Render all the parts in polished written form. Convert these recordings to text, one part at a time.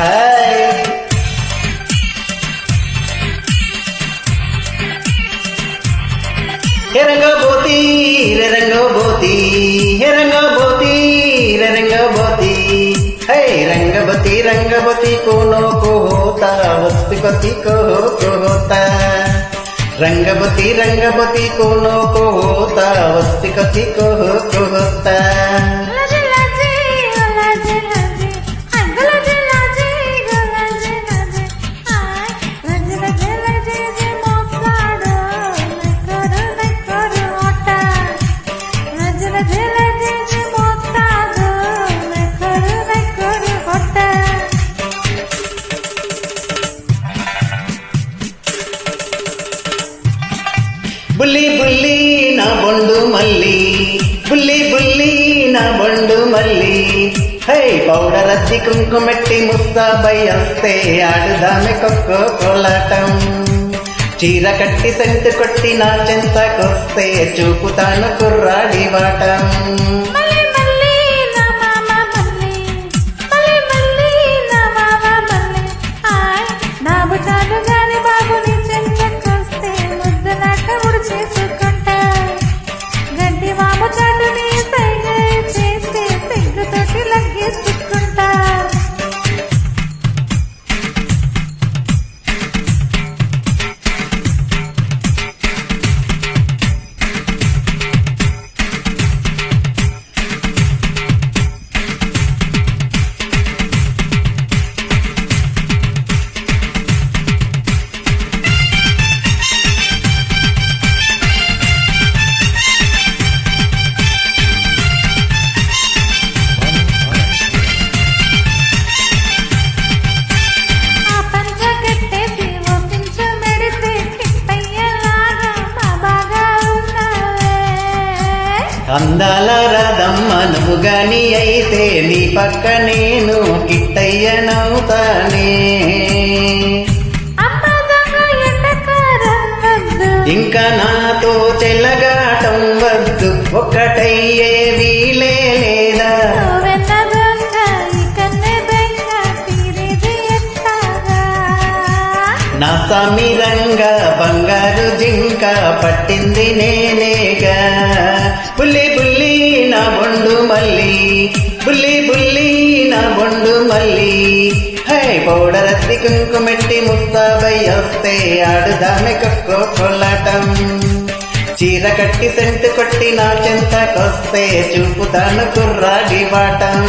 हाय हे रंगबोती रे रंगबोती हे रंगबोती रे रंगबोती हे रंगबती रंगबती कोनो को होता वस्तुपति को होता रंगबती रंगबती कोनो को होता वस्तुपति को होता బుల్లి బుల్లి నా బొండు మల్లి బుల్లి బుల్లి నా బొండు మల్లి హై పౌడర్ అద్ది కుంకుమెట్టి ముస్తాబై వస్తే ఆడుదామె కొక్కో కోలాటం చీర కట్టి సెంటు కొట్టి నా చెంతకొస్తే చూపుతాను కుర్రాడి వాటం అందాల రాధమ్మ నువ్వు గాని అయితే నీ పక్క నేను కిట్టయ్యనవుతానే ఇంకా నాతో చెల్లగాటం వద్దు ఒక్కటయ్యే వీలే లేదా నా సమీరంగా బంగారు జింక పట్టింది నేనేగా బుల్లి బుల్లి నా బొండు మల్లి బుల్లి బుల్లి నా బొండు మల్లి హై పౌడర్ అద్ది కుంకుమెట్టి ముస్తాబై వస్తే ఆడుదామె కొక్కో కొలాటం చీర కట్టి సెంటు కొట్టి నా చెంతకొస్తే చూపుతాను కుర్రాడి వాటం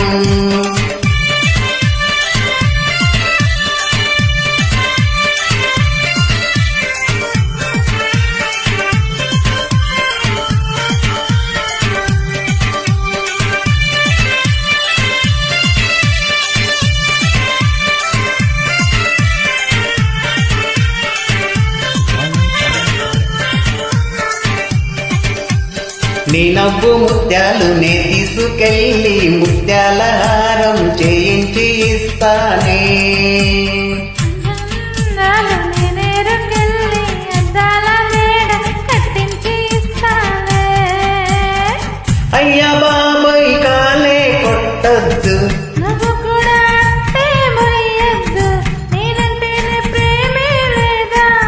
నీ నవ్వు ముత్యాలు నే తీసుకెళ్ళి ముత్యాల హారం చేయించి ఇస్తానే అయ్యా బాబాయ్ కాలే కొట్టద్దు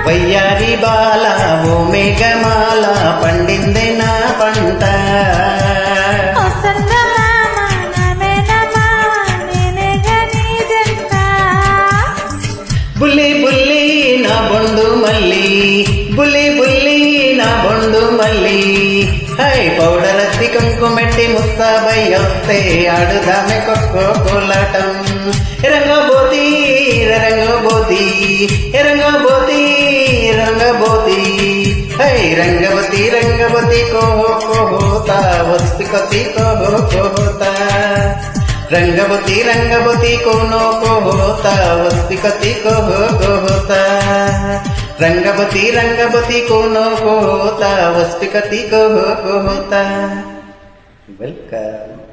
వయ్యారి బాల ఓ మేఘమాల పండిందే నా పంట బుల్లి బుల్లి నా బొండు మల్లి బుల్లి బుల్లి నా బొండు మల్లి హై పౌడర్ అద్ది కుంకుమెట్టి ముస్తాబై వస్తే ఆడుదామె కొక్కో కోలాటం రంగబోతి రంగబోతి రంగబోతి రంగబోతి హై రంగవతి రంగవతి को होता वस्तुपति को होता रंगवती रंगवती कोनो को होता वस्तुपति को होता रंगवती रंगवती कोनो को होता वस्तुपति को होता वेलकम।